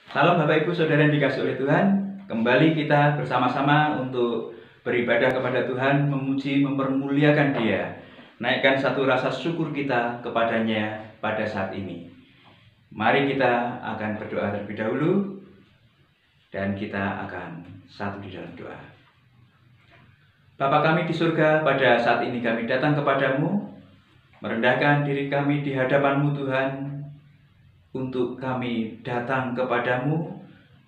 Salam Bapak Ibu Saudara yang dikasihi oleh Tuhan. Kembali kita bersama-sama untuk beribadah kepada Tuhan, memuji, mempermuliakan Dia. Naikkan satu rasa syukur kita kepadanya pada saat ini. Mari kita akan berdoa terlebih dahulu dan kita akan satu di dalam doa. Bapa kami di surga, pada saat ini kami datang kepadamu, merendahkan diri kami di hadapan-Mu Tuhan, untuk kami datang kepadamu,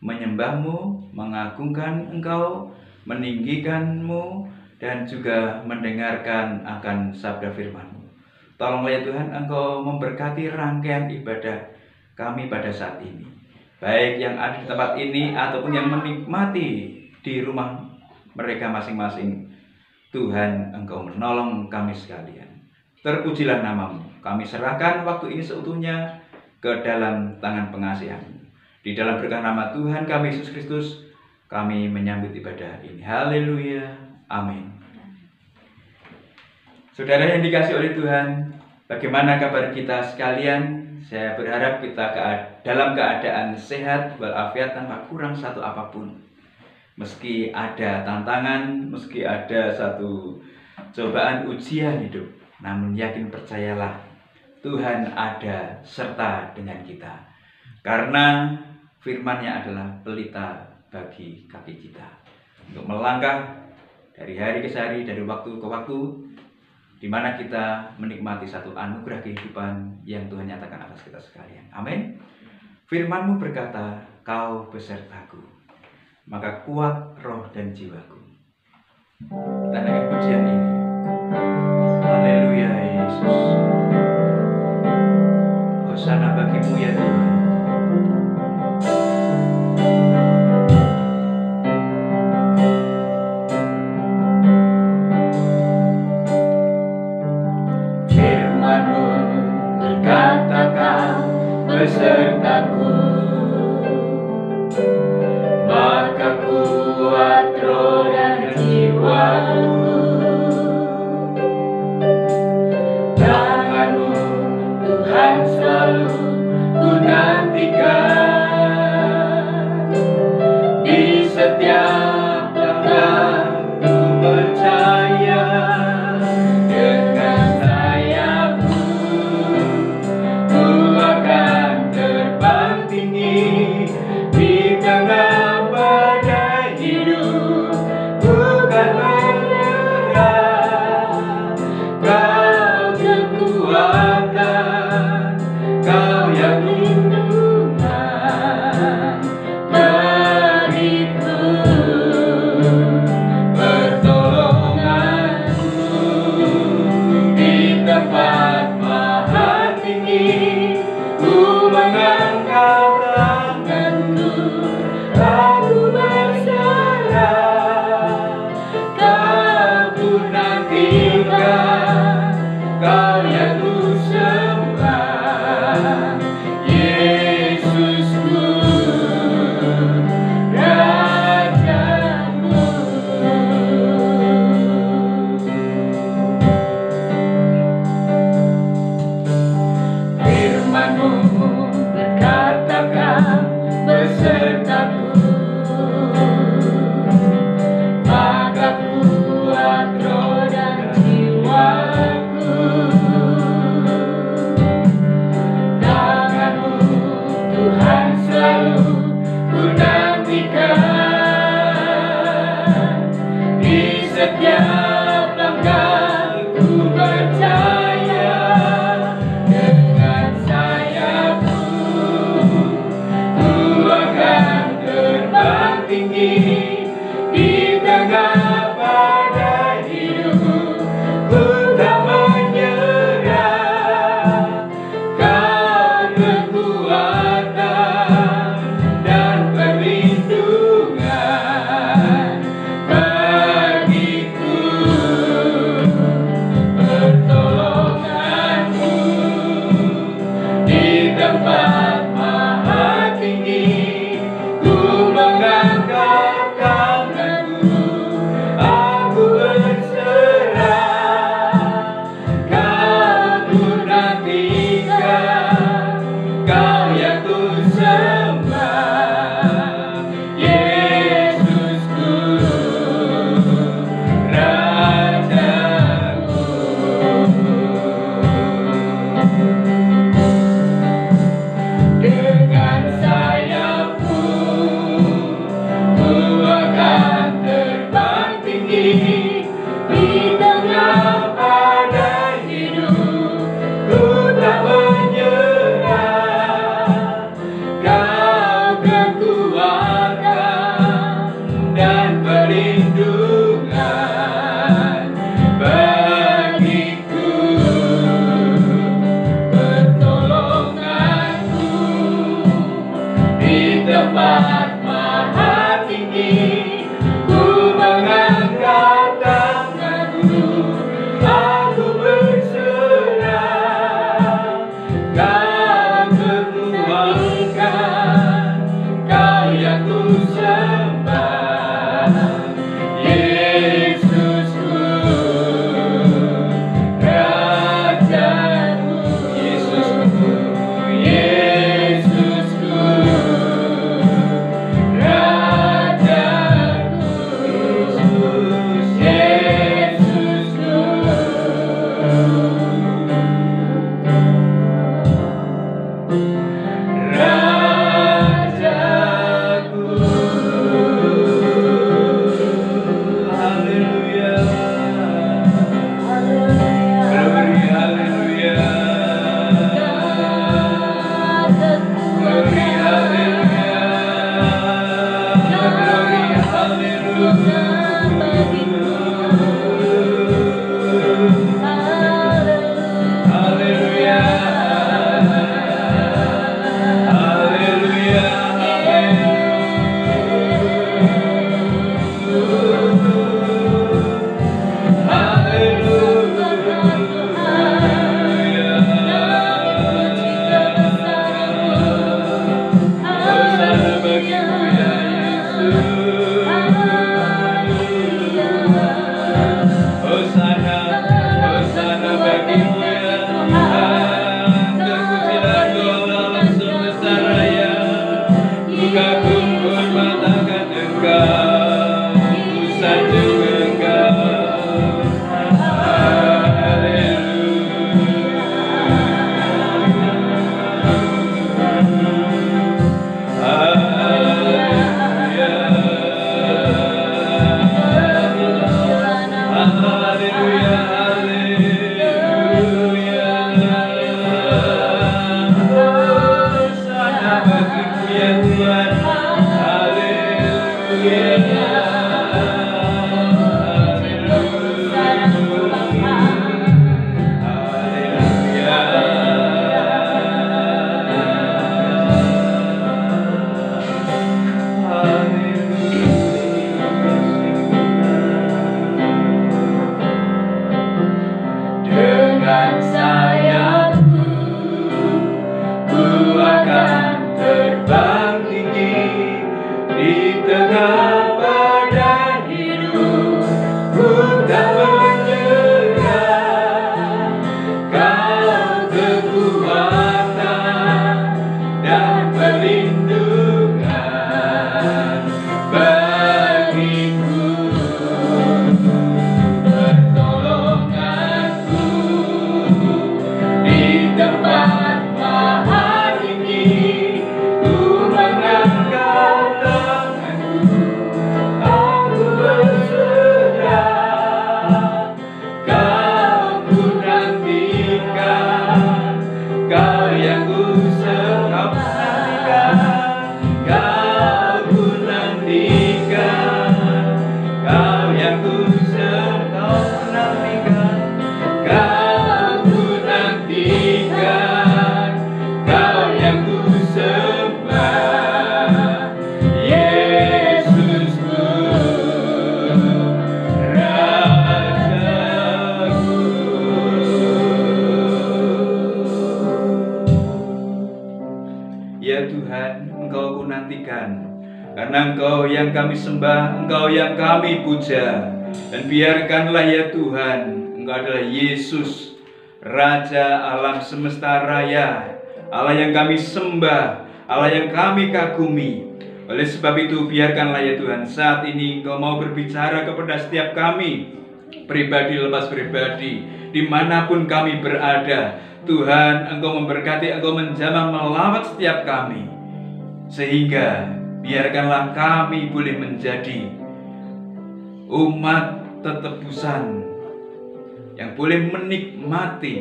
menyembah-Mu, mengagungkan Engkau, meninggikan-Mu, dan juga mendengarkan akan sabda firman-Mu. Tolonglah ya Tuhan, Engkau memberkati rangkaian ibadah kami pada saat ini, baik yang ada di tempat ini ataupun yang menikmati di rumah mereka masing-masing. Tuhan, Engkau menolong kami sekalian. Terpujilah nama-Mu. Kami serahkan waktu ini seutuhnya ke dalam tangan pengasihan-Mu. Di dalam berkah nama Tuhan kami Yesus Kristus, kami menyambut ibadah ini. Haleluya. Amin. Saudara yang dikasihi oleh Tuhan, bagaimana kabar kita sekalian? Saya berharap kita dalam keadaan sehat walafiat tanpa kurang satu apapun. Meski ada tantangan, meski ada satu cobaan ujian hidup, namun yakin percayalah, Tuhan ada serta dengan kita. Karena firman-Nya adalah pelita bagi kaki kita, untuk melangkah dari hari ke hari, dari waktu ke waktu, di mana kita menikmati satu anugerah kehidupan yang Tuhan nyatakan atas kita sekalian. Amin. Firman-Mu berkata, Kau besertaku, maka kuat roh dan jiwaku. Kita naikkan pujian ini. Haleluya Yesus. Hosana bagi-Mu ya Tuhan. Firman-Mu berkata, Kau besertaku, maka kuat roh dan jiwaku. Tangan-Mu Tuhan selalu ku nantikan, di setiap langkah ku percaya. Dengan sayap-Mu ku akan terbang tinggi di tengah badai hidup, bukan menyerah. Kau kekuatan, Kau yang lindungan beriku, pertolongan-Mu di tempat maha tinggi. Ku mengangkat tanganku, aku berserah. Kau ku nantikan, Kau yang ku sembah, Yesusku, Rajaku. Firman-Mu berkata, Kau besertaku, maka kuat roh dan jiwaku. Tangan-Mu Tuhan selalu ku nantikan, di setiap langkah ku percaya. Dengan sayap-Mu ku tempat maha tinggi, ku mengangkat tanganku, aku berserah. Kau tertuangkan, Kau yang ku sembah, Yesusku, Rajaku, Yesusku, Yesusku, Rajaku, Yesusku. Rajaku. Haleluya. Glory, haleluya. Glory, haleluya. Glory, haleluya. Haleluya. Haleluya. Hosana bagimu ya Yesus. Hosana, Hosana bagimu ya Tuhan. Terpujilah Engkau alam semesta raya. Ku kagum hormat akan Engkau, ku sanjung Engkau. Dengan sayapku, ku akan terbang tinggi di tengah badai hidup. Ku tak menyerah, Kau kekuatan dan perlindungan bagiku. Pertolonganku di tempat maha tinggi, ku mengangkat tanganku, aku berserah. Kau ku nantikan, Kau yang ku nantikan, Kau ku nantikan, Kau yang ku nantikan, Kau ku nantikan, Kau yang ku sembah, Yesusku, Rajaku. Ya Tuhan, Engkau ku nantikan, karena Engkau yang kami sembah, Engkau yang kami puja. Dan biarkanlah ya Tuhan, Engkau adalah Yesus, Raja alam semesta raya, Allah yang kami sembah, Allah yang kami kagumi. Oleh sebab itu biarkanlah ya Tuhan, saat ini Engkau mau berbicara kepada setiap kami, pribadi lepas pribadi, dimanapun kami berada. Tuhan, Engkau memberkati, Engkau menjamah melawat setiap kami, sehingga biarkanlah kami boleh menjadi umat tetebusan yang boleh menikmati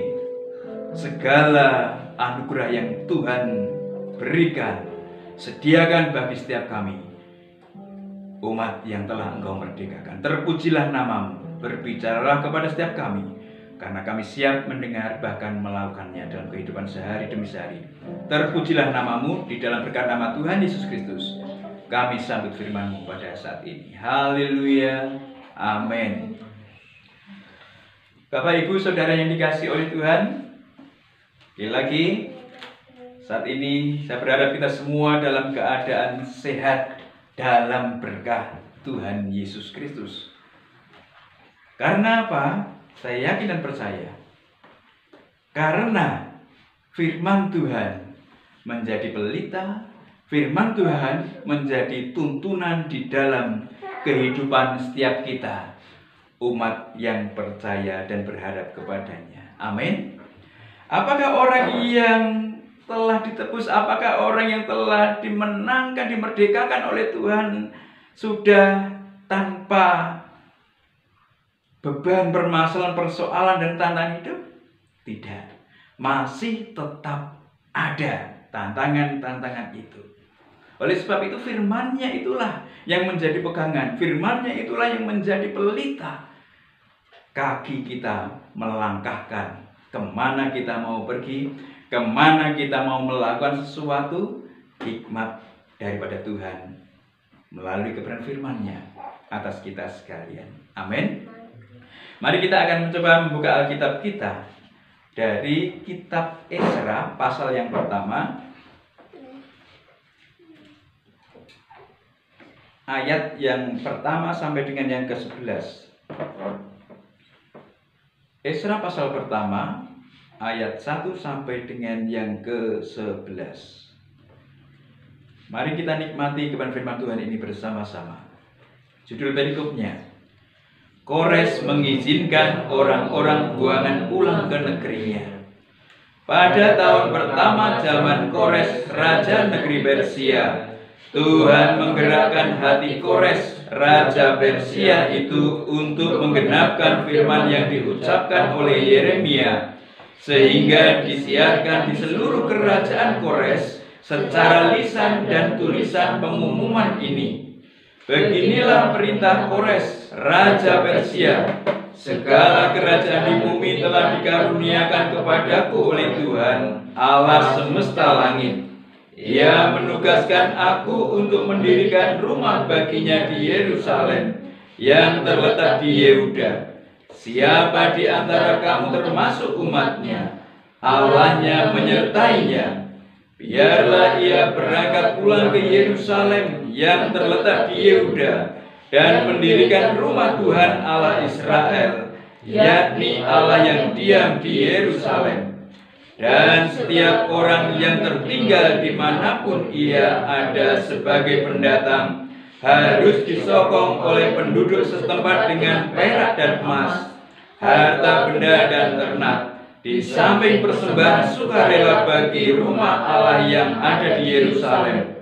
segala anugerah yang Tuhan berikan, sediakan bagi setiap kami, umat yang telah Engkau merdekakan. Terpujilah namamu, berbicaralah kepada setiap kami. karena kami siap mendengar bahkan melakukannya dalam kehidupan sehari demi sehari. Terpujilah namamu di dalam berkat nama Tuhan Yesus Kristus. Kami sambut firman-Mu pada saat ini. Haleluya. Amin. Bapak, Ibu, Saudara yang dikasihi oleh Tuhan, sekali lagi, saat ini saya berharap kita semua dalam keadaan sehat dalam berkah Tuhan Yesus Kristus. Karena apa? Saya yakin dan percaya. Karena firman Tuhan menjadi pelita, firman Tuhan menjadi tuntunan di dalam kehidupan setiap kita, umat yang percaya dan berharap kepadanya. Amin. Apakah orang yang telah ditebus, apakah orang yang telah dimenangkan, dimerdekakan oleh Tuhan sudah tanpa beban, permasalahan, persoalan, dan tantangan hidup? Tidak. Masih tetap ada tantangan-tantangan itu. Oleh sebab itu firman-Nya itulah yang menjadi pegangan. Firman-Nya itulah yang menjadi pelita kaki kita melangkahkan kemana kita mau pergi, kemana kita mau melakukan sesuatu. Hikmat daripada Tuhan melalui kebenaran firman-Nya atas kita sekalian. Amin. Mari kita akan mencoba membuka Alkitab kita dari kitab Esra pasal yang pertama, ayat yang pertama sampai dengan yang ke-11. Esra pasal pertama ayat 1 sampai dengan yang ke-11. Mari kita nikmati kebenaran firman Tuhan ini bersama-sama. Judul perikopnya, Kores mengizinkan orang-orang buangan pulang ke negerinya. Pada tahun pertama zaman Kores, raja negeri Persia, Tuhan menggerakkan hati Kores, raja Persia itu untuk menggenapkan firman yang diucapkan oleh Yeremia, sehingga disiarkan di seluruh kerajaan Kores secara lisan dan tulisan pengumuman ini. Beginilah perintah Kores, raja Persia. Segala kerajaan di bumi telah dikaruniakan kepadaku oleh Tuhan, Allah semesta langit. Ia menugaskan aku untuk mendirikan rumah baginya di Yerusalem yang terletak di Yehuda. Siapa di antara kamu termasuk umatnya, Allahnya menyertainya. Biarlah ia berangkat pulang ke Yerusalem yang terletak di Yehuda dan mendirikan rumah Tuhan Allah Israel, yakni Allah yang diam di Yerusalem. Dan setiap orang yang tertinggal dimanapun ia ada sebagai pendatang harus disokong oleh penduduk setempat dengan perak dan emas, harta benda dan ternak, di samping persembahan sukarela bagi rumah Allah yang ada di Yerusalem.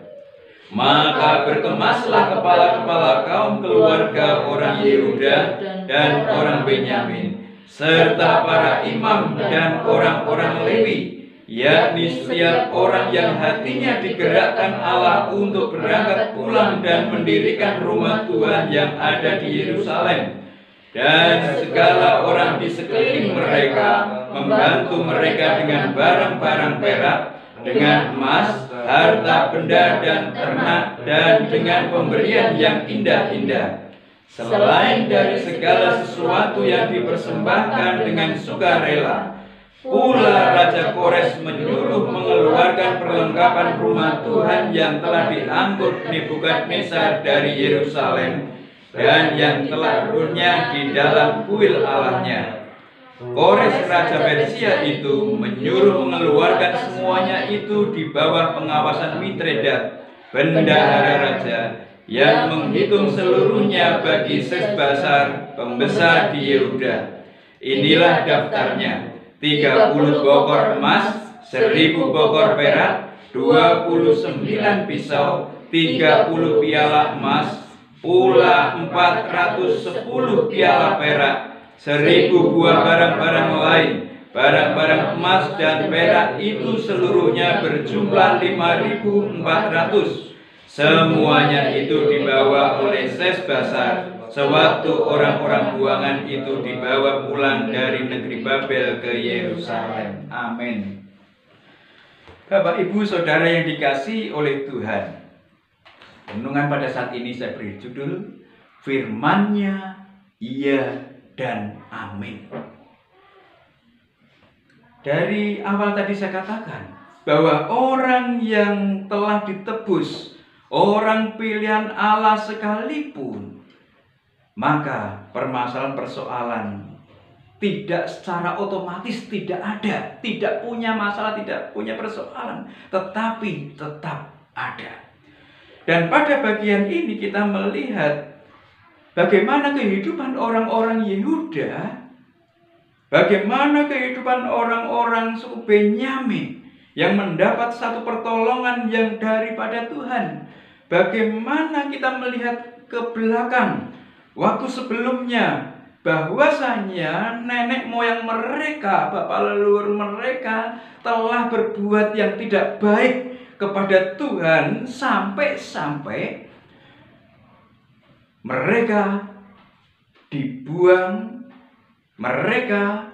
Maka berkemaslah kepala-kepala kaum keluarga orang Yehuda dan orang Benyamin, serta para imam dan orang-orang Lewi, yakni setiap orang yang hatinya digerakkan Allah untuk berangkat pulang dan mendirikan rumah Tuhan yang ada di Yerusalem. Dan segala orang di sekeliling mereka membantu mereka dengan barang-barang perak, dengan emas, harta benda dan ternak, dan dengan pemberian yang indah-indah. Selain dari segala sesuatu yang dipersembahkan dengan sukarela, pula Raja Kores menyuruh mengeluarkan perlengkapan rumah Tuhan yang telah diangkut Nebukadnezar dari Yerusalem dan yang telah ruhnya di dalam kuil Allahnya. Kores Raja Persia itu menyuruh mengeluarkan semuanya itu di bawah pengawasan Mitredat, bendahara raja, yang menghitung seluruhnya bagi Sesbasar, pembesar di Yehuda. Inilah daftarnya: 30 bokor emas, 1000 bokor perak, 29 pisau, 30 piala emas, pula 410 piala perak, 1000 buah barang-barang lain. Barang-barang emas dan perak itu seluruhnya berjumlah 5.400. Semuanya itu dibawa oleh Sesbasar, sewaktu orang-orang buangan itu dibawa pulang dari negeri Babel ke Yerusalem. Amin. Bapak, Ibu, Saudara yang dikasihi oleh Tuhan, renungan pada saat ini saya beri judul Firman-Nya Iya dan Amin. Dari awal tadi saya katakan bahwa orang yang telah ditebus, orang pilihan Allah sekalipun, maka persoalan tidak secara otomatis tidak ada, tidak punya masalah, tidak punya persoalan, tetapi tetap ada. Dan pada bagian ini kita melihat bagaimana kehidupan orang-orang Yehuda, bagaimana kehidupan orang-orang suku Benyamin yang mendapat satu pertolongan yang daripada Tuhan. Bagaimana kita melihat ke belakang waktu sebelumnya, bahwasanya nenek moyang mereka, bapak leluhur mereka telah berbuat yang tidak baik kepada Tuhan, sampai-sampai mereka dibuang, mereka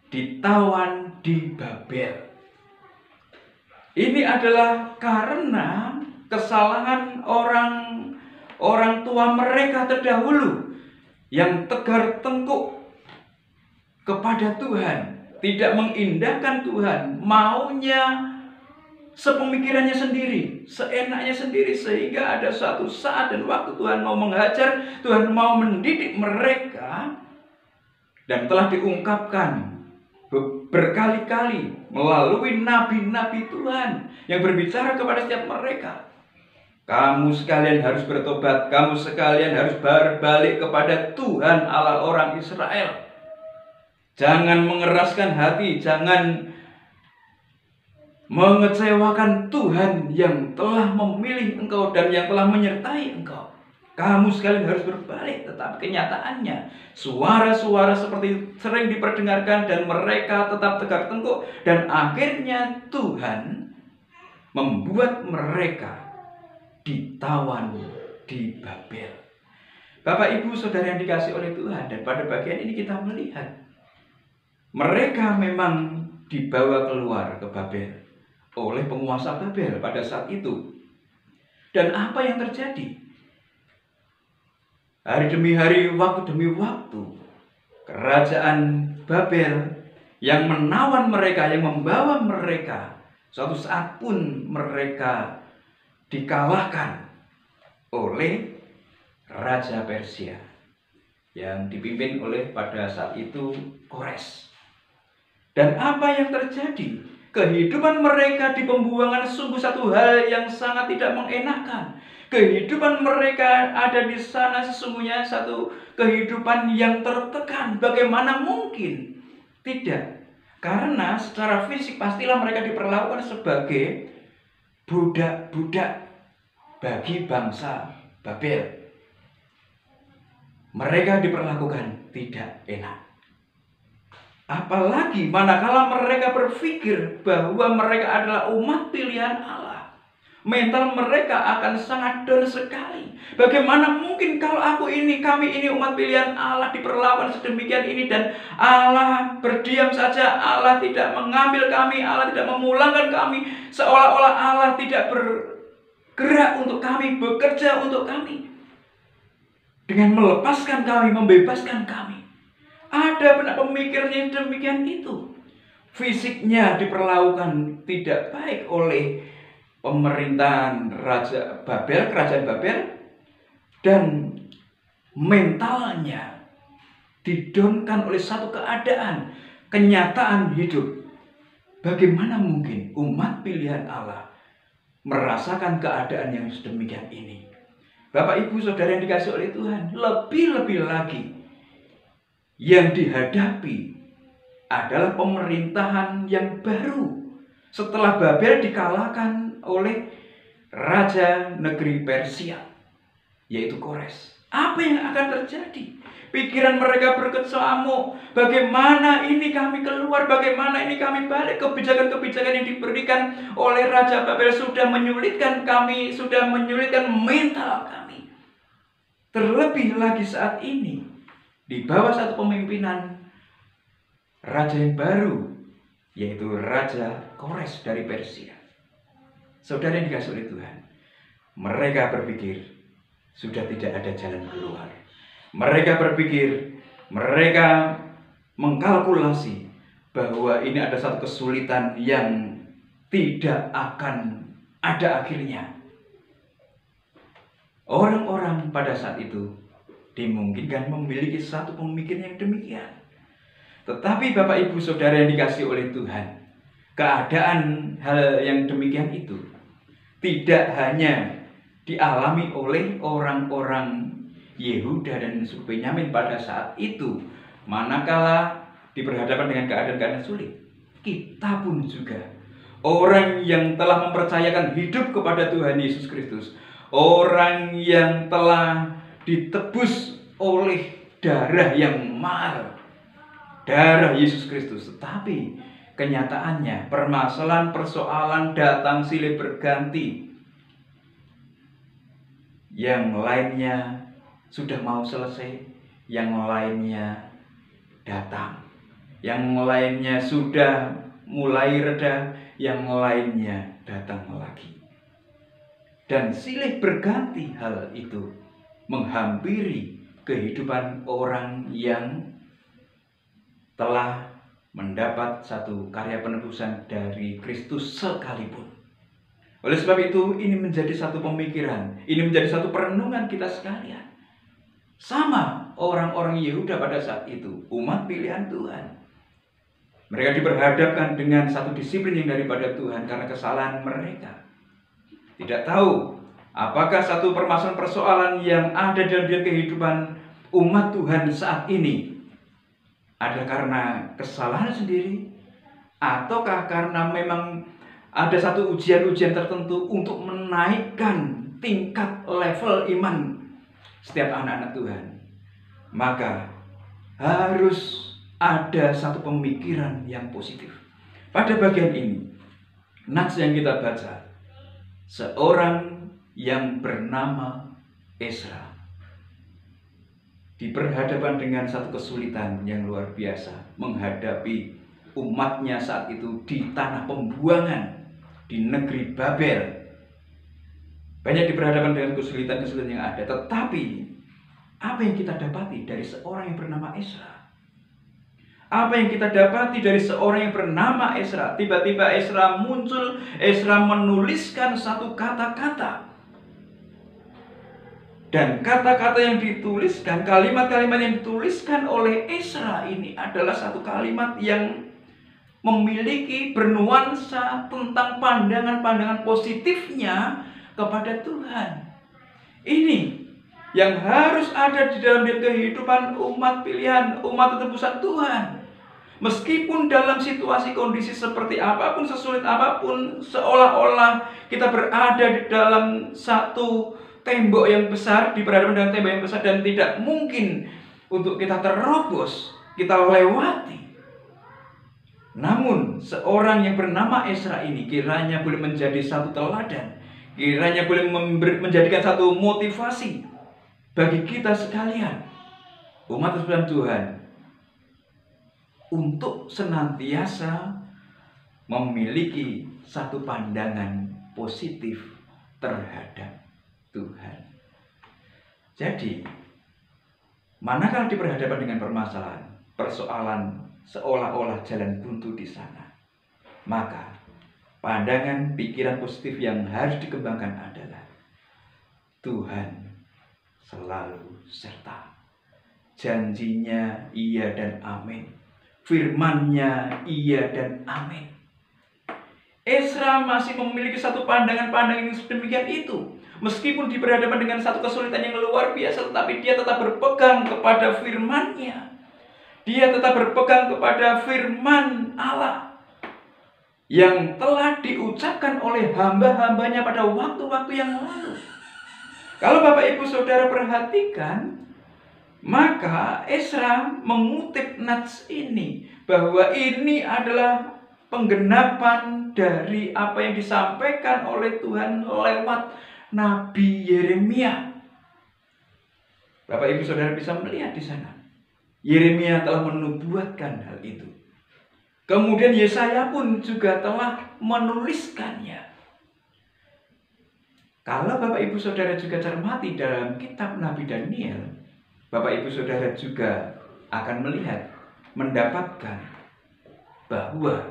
ditawan di Babel. Ini adalah karena kesalahan orang tua mereka terdahulu yang tegar tengkuk kepada Tuhan, tidak mengindahkan Tuhan, maunya sepemikirannya sendiri, seenaknya sendiri, sehingga ada suatu saat dan waktu Tuhan mau menghajar, Tuhan mau mendidik mereka, dan telah diungkapkan berkali-kali melalui nabi-nabi Tuhan yang berbicara kepada setiap mereka. Kamu sekalian harus bertobat, kamu sekalian harus berbalik kepada Tuhan Allah orang Israel. Jangan mengeraskan hati, jangan mengecewakan Tuhan yang telah memilih engkau dan yang telah menyertai engkau. Kamu sekalian harus berbalik, tetapi kenyataannya suara-suara seperti sering diperdengarkan dan mereka tetap tegar tengkuk, dan akhirnya Tuhan membuat mereka ditawan di Babel. Bapak, Ibu, Saudara yang dikasihi oleh Tuhan, dan pada bagian ini kita melihat mereka memang dibawa keluar ke Babel oleh penguasa Babel pada saat itu. Dan apa yang terjadi? Hari demi hari, waktu demi waktu, kerajaan Babel yang menawan mereka, yang membawa mereka, suatu saat pun mereka dikalahkan oleh Raja Persia yang dipimpin oleh pada saat itu Kores. Dan apa yang terjadi? Kehidupan mereka di pembuangan sungguh satu hal yang sangat tidak mengenakan. Kehidupan mereka ada di sana sesungguhnya satu kehidupan yang tertekan. Bagaimana mungkin? Tidak. Karena secara fisik pastilah mereka diperlakukan sebagai budak-budak bagi bangsa Babel. Mereka diperlakukan tidak enak. Apalagi manakala mereka berpikir bahwa mereka adalah umat pilihan Allah. Mental mereka akan sangat down sekali. Bagaimana mungkin kalau kami ini umat pilihan Allah diperlakukan sedemikian ini, dan Allah berdiam saja, Allah tidak mengambil kami, Allah tidak memulangkan kami, seolah-olah Allah tidak bergerak untuk kami, bekerja untuk kami dengan melepaskan kami, membebaskan kami. Ada benak pemikirnya demikian itu. Fisiknya diperlakukan tidak baik oleh pemerintahan Raja Babel, kerajaan Babel, dan mentalnya didonkan oleh satu keadaan, kenyataan hidup. Bagaimana mungkin umat pilihan Allah merasakan keadaan yang sedemikian ini? Bapak, Ibu, Saudara yang dikasihi oleh Tuhan, lebih-lebih lagi yang dihadapi adalah pemerintahan yang baru setelah Babel dikalahkan oleh raja negeri Persia, yaitu Kores. Apa yang akan terjadi? Pikiran mereka berkecamuk. Bagaimana ini kami keluar? Bagaimana ini kami balik? Kebijakan-kebijakan yang diberikan oleh Raja Babel sudah menyulitkan kami, sudah menyulitkan mental kami. Terlebih lagi saat ini, di bawah satu pemimpinan raja yang baru, yaitu Raja Kores dari Persia. Saudara yang dikasihi oleh Tuhan, mereka berpikir sudah tidak ada jalan keluar. Mereka berpikir, mereka mengkalkulasi bahwa ini ada satu kesulitan yang tidak akan ada akhirnya. Orang-orang pada saat itu dimungkinkan memiliki satu pemikiran yang demikian. Tetapi Bapak Ibu Saudara yang dikasihi oleh Tuhan, keadaan hal yang demikian itu tidak hanya dialami oleh orang-orang Yehuda dan suku Benyamin pada saat itu, manakala diperhadapkan dengan keadaan-keadaan sulit. Kita pun juga, orang yang telah mempercayakan hidup kepada Tuhan Yesus Kristus, orang yang telah ditebus oleh darah yang mahal, darah Yesus Kristus. Tetapi kenyataannya persoalan datang silih berganti. Yang lainnya sudah mau selesai, yang lainnya datang, yang lainnya sudah mulai reda, yang lainnya datang lagi. Dan silih berganti hal itu menghampiri kehidupan orang yang telah mendapat satu karya penebusan dari Kristus sekalipun. Oleh sebab itu, ini menjadi satu pemikiran, ini menjadi satu perenungan kita sekalian. Sama orang-orang Yehuda pada saat itu, umat pilihan Tuhan. Mereka diperhadapkan dengan satu disiplin yang daripada Tuhan karena kesalahan mereka. Tidak tahu apakah satu persoalan yang ada dalam kehidupan umat Tuhan saat ini adalah karena kesalahan sendiri, ataukah karena memang ada satu ujian-ujian tertentu untuk menaikkan tingkat level iman setiap anak-anak Tuhan. Maka harus ada satu pemikiran yang positif. Pada bagian ini, nats yang kita baca, seorang yang bernama Ezra diperhadapkan dengan satu kesulitan yang luar biasa menghadapi umatnya saat itu di tanah pembuangan di negeri Babel. Banyak diperhadapkan dengan kesulitan-kesulitan yang ada. Tetapi apa yang kita dapati dari seorang yang bernama Ezra? Apa yang kita dapati dari seorang yang bernama Ezra? Tiba-tiba Ezra muncul, Ezra menuliskan satu kata-kata. Dan kata-kata yang dituliskan, kalimat-kalimat yang dituliskan oleh Ezra ini adalah satu kalimat yang memiliki bernuansa tentang pandangan-pandangan positifnya kepada Tuhan. Ini yang harus ada di dalam kehidupan umat pilihan, umat tebusan Tuhan. Meskipun dalam situasi kondisi seperti apapun, sesulit apapun, seolah-olah kita berada di dalam satu tembok yang besar, diperhadapkan dengan tembok yang besar dan tidak mungkin untuk kita terobos, kita lewati. Namun seorang yang bernama Ezra ini kiranya boleh menjadi satu teladan, kiranya boleh menjadikan satu motivasi bagi kita sekalian, umat Tuhan, untuk senantiasa memiliki satu pandangan positif terhadap Tuhan. Jadi, manakala diperhadapkan dengan persoalan seolah-olah jalan buntu di sana, maka pandangan pikiran positif yang harus dikembangkan adalah Tuhan selalu serta. Janjinya iya dan amin. Firman-Nya iya dan amin. Ezra masih memiliki satu pandangan-pandangan yang sedemikian itu. Meskipun diperhadapkan dengan satu kesulitan yang luar biasa, tetapi dia tetap berpegang kepada firman-Nya. Dia tetap berpegang kepada firman Allah yang telah diucapkan oleh hamba-hambanya pada waktu-waktu yang lalu. Kalau Bapak Ibu Saudara perhatikan, maka Ezra mengutip nats ini bahwa ini adalah penggenapan dari apa yang disampaikan oleh Tuhan lewat Nabi Yeremia. Bapak Ibu Saudara bisa melihat di sana. Yeremia telah menubuatkan hal itu. Kemudian Yesaya pun juga telah menuliskannya. Kalau Bapak Ibu Saudara juga cermati dalam kitab Nabi Daniel, Bapak Ibu Saudara juga akan melihat, mendapatkan bahwa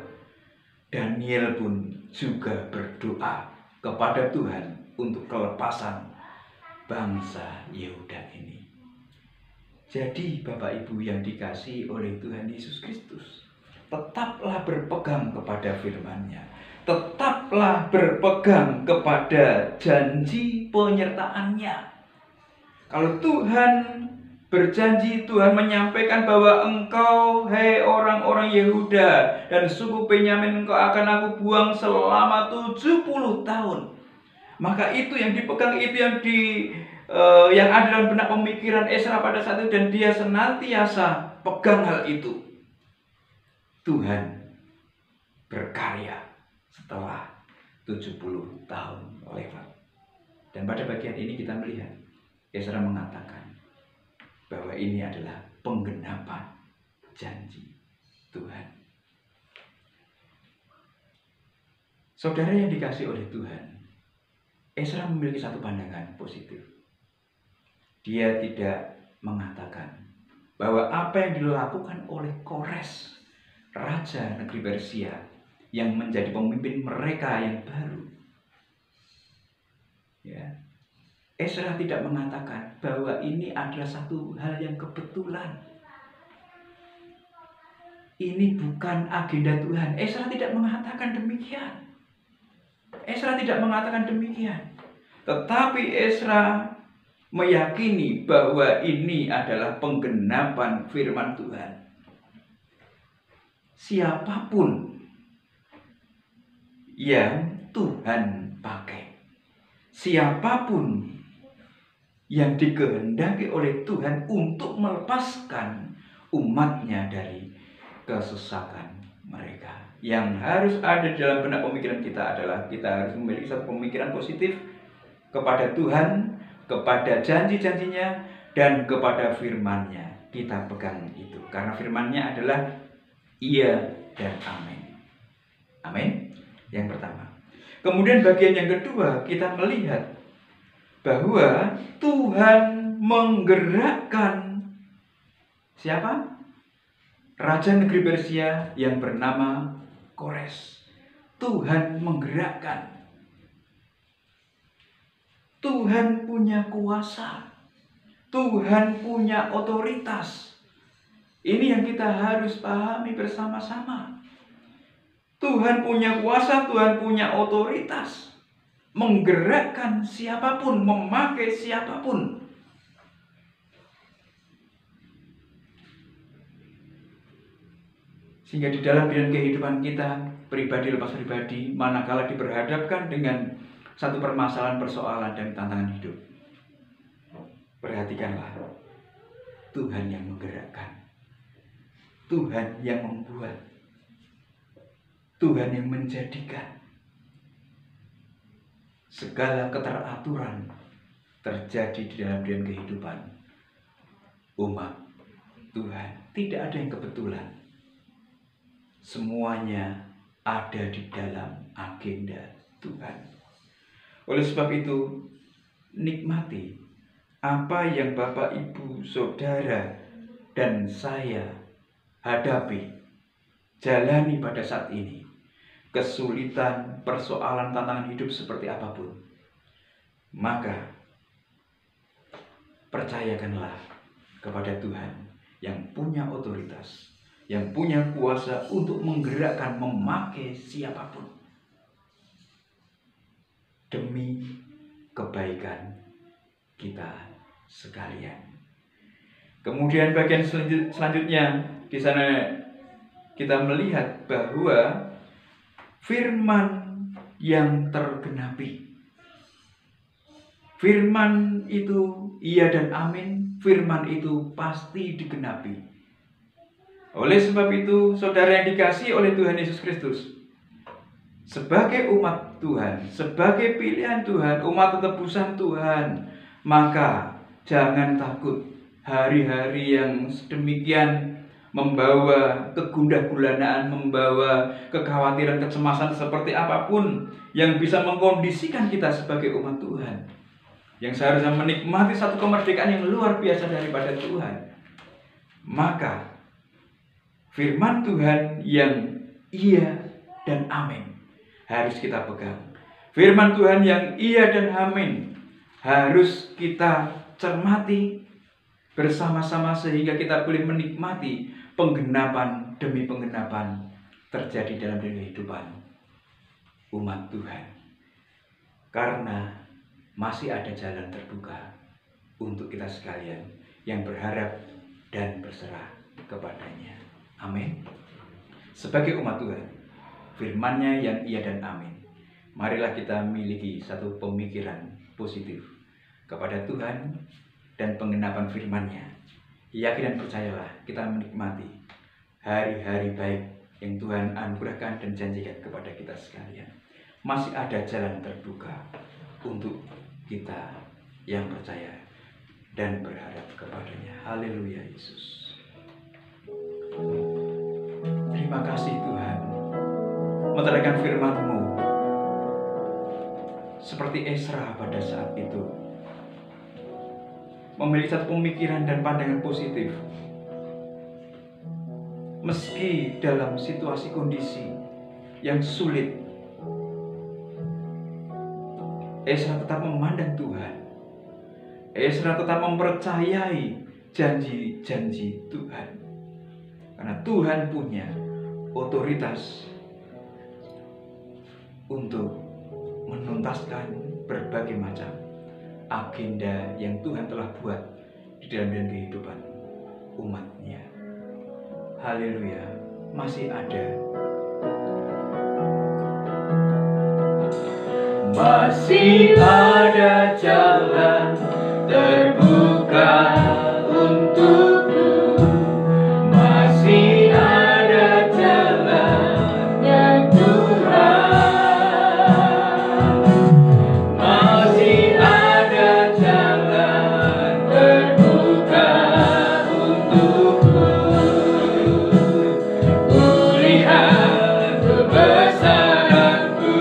Daniel pun juga berdoa kepada Tuhan untuk kelepasan bangsa Yehuda ini. Jadi Bapak Ibu yang dikasihi oleh Tuhan Yesus Kristus, tetaplah berpegang kepada firman-Nya. Tetaplah berpegang kepada janji penyertaan-Nya. Kalau Tuhan berjanji, Tuhan menyampaikan bahwa engkau, hei orang-orang Yehuda dan suku Benyamin, engkau akan aku buang selama 70 tahun. Maka itu yang dipegang, itu yang ada dalam benak pemikiran Esra pada saat itu, dan dia senantiasa pegang hal itu. Tuhan berkarya setelah 70 tahun lewat. Dan pada bagian ini kita melihat Esra mengatakan bahwa ini adalah penggenapan janji Tuhan. Saudara yang dikasihi oleh Tuhan, Esra memiliki satu pandangan positif. Dia tidak mengatakan bahwa apa yang dilakukan oleh Kores, raja negeri Persia, yang menjadi pemimpin mereka yang baru, ya, Esra tidak mengatakan bahwa ini adalah satu hal yang kebetulan. Ini bukan agenda Tuhan. Esra tidak mengatakan demikian. Esra tidak mengatakan demikian. Tetapi Esra meyakini bahwa ini adalah penggenapan firman Tuhan. Siapapun yang Tuhan pakai, siapapun yang dikehendaki oleh Tuhan untuk melepaskan umatnya dari kesesakan mereka, yang harus ada dalam benak pemikiran kita adalah kita harus memiliki satu pemikiran positif kepada Tuhan, kepada janji-janjinya, dan kepada firman-Nya. Kita pegang itu, karena firman-Nya adalah iya dan amin. Amin. Yang pertama. Kemudian bagian yang kedua, kita melihat bahwa Tuhan menggerakkan siapa? Raja negeri Persia yang bernama Kores. Tuhan menggerakkan. Tuhan punya kuasa. Tuhan punya otoritas. Ini yang kita harus pahami bersama-sama. Tuhan punya kuasa, Tuhan punya otoritas. Menggerakkan siapapun, memakai siapapun. Sehingga di dalam bidang kehidupan kita, pribadi lepas pribadi, manakala diperhadapkan dengan satu permasalahan, persoalan, dan tantangan hidup, perhatikanlah, Tuhan yang menggerakkan, Tuhan yang membuat, Tuhan yang menjadikan segala keteraturan terjadi di dalam kehidupan umat Tuhan. Tidak ada yang kebetulan. Semuanya ada di dalam agenda Tuhan. Oleh sebab itu, nikmati apa yang Bapak, Ibu, Saudara, dan saya hadapi, jalani pada saat ini. Kesulitan, persoalan, tantangan hidup seperti apapun, maka percayakanlah kepada Tuhan yang punya otoritas, yang punya kuasa untuk menggerakkan, memakai siapapun demi kebaikan kita sekalian. Kemudian bagian selanjutnya di sana kita melihat bahwa firman yang tergenapi. Firman itu iya dan amin, firman itu pasti digenapi. Oleh sebab itu, saudara yang dikasihi oleh Tuhan Yesus Kristus, sebagai umat Tuhan, sebagai pilihan Tuhan, umat tetebusan Tuhan, maka Jangan takut. Hari-hari yang sedemikian membawa kegundah-gulanaan, membawa kekhawatiran, kecemasan seperti apapun yang bisa mengkondisikan kita sebagai umat Tuhan, yang seharusnya menikmati satu kemerdekaan yang luar biasa daripada Tuhan. Maka firman Tuhan yang iya dan amin harus kita pegang. Firman Tuhan yang iya dan amin harus kita cermati bersama-sama sehingga kita boleh menikmati penggenapan demi penggenapan terjadi dalam kehidupan umat Tuhan. Karena masih ada jalan terbuka untuk kita sekalian yang berharap dan berserah kepadanya. Amin. Sebagai umat Tuhan, firman-Nya yang iya dan amin, marilah kita miliki satu pemikiran positif kepada Tuhan dan penggenapan firman-Nya. Yakin dan percayalah kita menikmati hari-hari baik yang Tuhan anugerahkan dan janjikan kepada kita sekalian. Masih ada jalan terbuka untuk kita yang percaya dan berharap kepadanya. Haleluya Yesus. Terima kasih Tuhan, menerangkan firman-Mu seperti Esra pada saat itu, memiliki satu pemikiran dan pandangan positif. Meski dalam situasi kondisi yang sulit, Esra tetap memandang Tuhan. Esra tetap mempercayai janji-janji Tuhan. Karena Tuhan punya otoritas untuk menuntaskan berbagai macam agenda yang Tuhan telah buat di dalam kehidupan umat-Nya. Haleluya, masih ada. Masih ada jalan terbuka untukku. Masih ada jalan yang Tuhan. Masih ada jalan terbuka untukku. Kulihat kebesaran-Ku.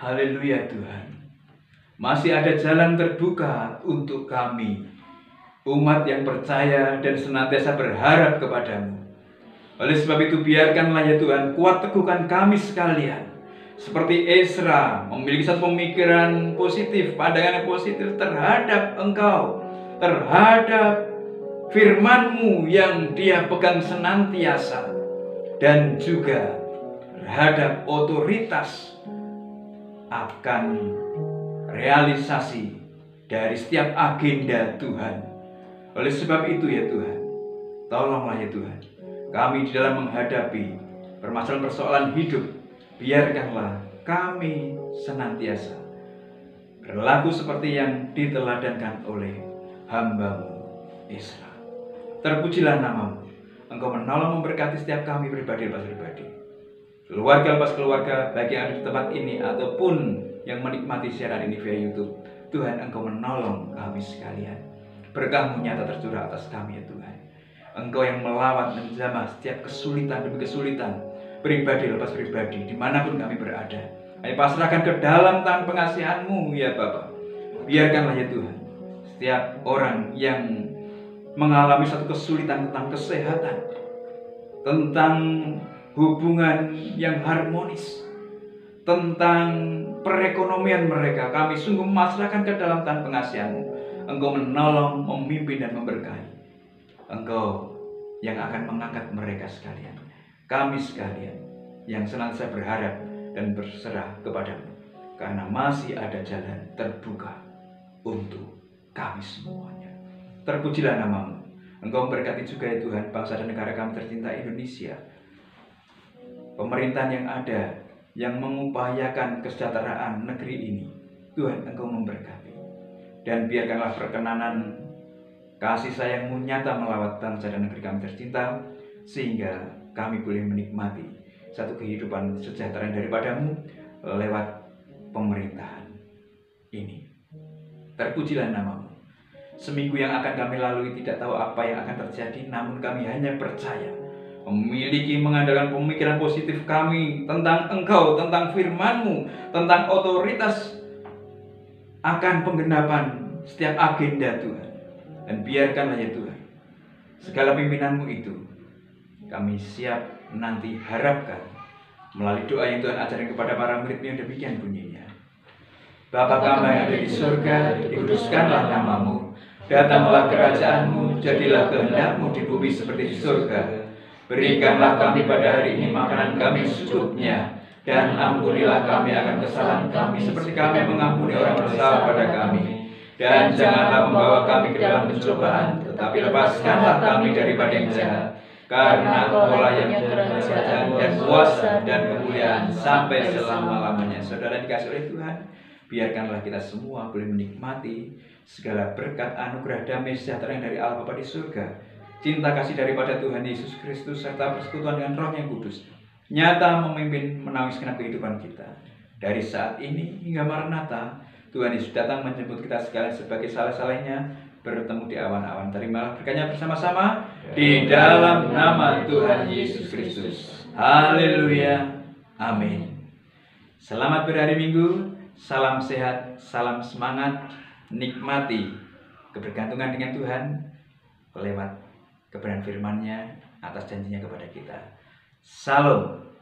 Haleluya Tuhan. Masih ada jalan terbuka untuk kami, umat yang percaya dan senantiasa berharap kepadamu. Oleh sebab itu biarkanlah ya Tuhan, kuat teguhkan kami sekalian. Seperti Esra memiliki satu pemikiran positif, pandangan yang positif terhadap Engkau, terhadap firman-Mu yang dia pegang senantiasa, dan juga terhadap otoritas akan realisasi dari setiap agenda Tuhan. Oleh sebab itu ya Tuhan, tolonglah ya Tuhan, kami di dalam menghadapi permasalahan-persoalan hidup, biarkanlah kami senantiasa berlaku seperti yang diteladankan oleh hamba-Mu Israel. Terpujilah namamu. Engkau menolong memberkati setiap kami pribadi lepas pribadi, keluarga lepas keluarga, baik yang ada di tempat ini ataupun yang menikmati siaran ini via YouTube. Tuhan, Engkau menolong kami sekalian. Berkah-Mu nyata tercurah atas kami ya Tuhan. Engkau yang melawat menjamah setiap kesulitan demi kesulitan, pribadi lepas pribadi, dimanapun kami berada. Kami pasrahkan ke dalam tangan pengasihan-Mu ya Bapa. Biarkanlah ya Tuhan, setiap orang yang mengalami satu kesulitan tentang kesehatan, tentang hubungan yang harmonis, tentang perekonomian mereka, kami sungguh memasrahkan ke dalam tangan pengasihan-Mu. Engkau menolong, memimpin dan memberkahi. Engkau yang akan mengangkat mereka sekalian, kami sekalian yang senantiasa berharap dan berserah kepada-Mu, karena masih ada jalan terbuka untuk kami semuanya. Terpujilah namamu. Engkau memberkati juga ya Tuhan bangsa dan negara kami tercinta Indonesia, pemerintahan yang ada yang mengupayakan kesejahteraan negeri ini. Tuhan, Engkau memberkati, dan biarkanlah perkenanan kasih sayang-Mu nyata melawat bangsa dan negeri kami tercinta, sehingga kami boleh menikmati satu kehidupan sejahtera daripada-Mu lewat pemerintahan ini. Terpujilah namamu. Seminggu yang akan kami lalui tidak tahu apa yang akan terjadi, namun kami hanya percaya, memiliki mengandalkan pemikiran positif kami tentang Engkau, tentang firman-Mu, tentang otoritas akan penggenapan setiap agenda Tuhan. Dan biarkanlah ya Tuhan, segala pimpinan-Mu itu kami siap nanti harapkan melalui doa yang Tuhan ajarkan kepada para murid-Mu yang demikian bunyinya. Bapa kami yang ada di surga, dikuduskanlah namamu. Datanglah kerajaan-Mu, jadilah kehendak-Mu di bumi seperti di surga. Berikanlah kami pada hari ini makanan kami secukupnya, dan ampunilah kami akan kesalahan kami seperti kami mengampuni orang bersalah pada kami. Dan janganlah membawa kami ke dalam pencobaan, tetapi lepaskanlah kami daripada yang jahat. Karena Engkau-lah yang kerajaan dan kuasa dan kemuliaan sampai selama-lamanya. Saudara dikasih oleh Tuhan, biarkanlah kita semua boleh menikmati segala berkat anugerah damai sejahtera yang dari Allah Bapa di surga, cinta kasih daripada Tuhan Yesus Kristus, serta persekutuan dengan Roh yang kudus, nyata memimpin menaungi segenap kehidupan kita. Dari saat ini hingga Maranatha, Tuhan Yesus datang menjemput kita sekalian sebagai saleh-salehnya, bertemu di awan-awan. Terimalah berkatnya bersama-sama di dalam nama Tuhan Yesus Kristus. Haleluya. Amin. Selamat berhari Minggu. Salam sehat, salam semangat, nikmati kebergantungan dengan Tuhan lewat kebenaran firman-Nya atas janjinya kepada kita. Salam.